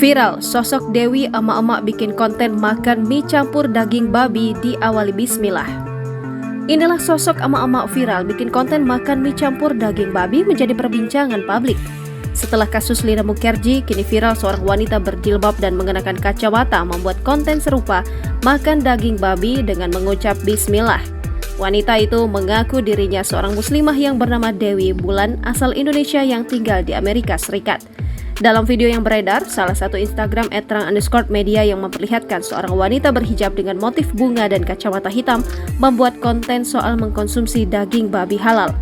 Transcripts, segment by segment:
Viral, sosok Dewi emak-emak bikin konten makan mie campur daging babi diawali bismillah. Inilah sosok emak-emak viral bikin konten makan mie campur daging babi menjadi perbincangan publik. Setelah kasus Lina Mukherjee, kini viral seorang wanita berjilbab dan mengenakan kacamata membuat konten serupa makan daging babi dengan mengucap bismillah. Wanita itu mengaku dirinya seorang muslimah yang bernama Dewi Bulan asal Indonesia yang tinggal di Amerika Serikat. Dalam video yang beredar, salah satu Instagram @terang_media yang memperlihatkan seorang wanita berhijab dengan motif bunga dan kacamata hitam membuat konten soal mengkonsumsi daging babi halal.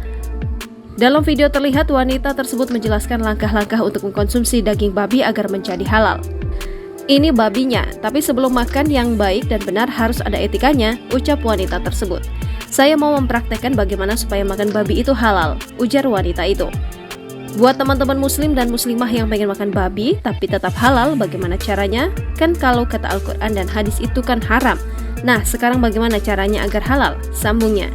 Dalam video terlihat wanita tersebut menjelaskan langkah-langkah untuk mengkonsumsi daging babi agar menjadi halal. Ini babinya, tapi sebelum makan yang baik dan benar harus ada etikanya, ucap wanita tersebut. Saya mau mempraktekkan bagaimana supaya makan babi itu halal, ujar wanita itu. Buat teman-teman muslim dan muslimah yang pengen makan babi tapi tetap halal, bagaimana caranya? Kan kalau kata Al-Quran dan hadis itu kan haram. Nah, sekarang bagaimana caranya agar halal? Sambungnya.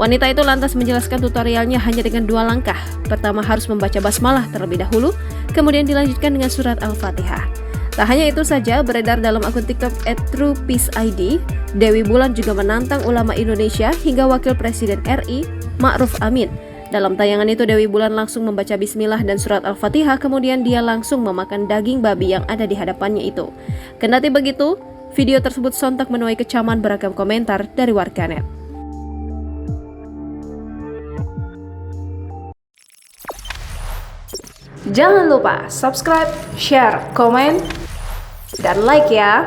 Wanita itu lantas menjelaskan tutorialnya hanya dengan 2 langkah. Pertama harus membaca basmalah terlebih dahulu, kemudian dilanjutkan dengan surat Al-Fatihah. Tak hanya itu saja, beredar dalam akun TikTok @truepeaceid, Dewi Bulan juga menantang ulama Indonesia hingga Wakil Presiden RI, Ma'ruf Amin. Dalam tayangan itu, Dewi Bulan langsung membaca bismillah dan surat Al-Fatihah, kemudian dia langsung memakan daging babi yang ada di hadapannya itu. Kendati begitu, video tersebut sontak menuai kecaman beragam komentar dari warganet. Jangan lupa subscribe, share, komen, dan like ya!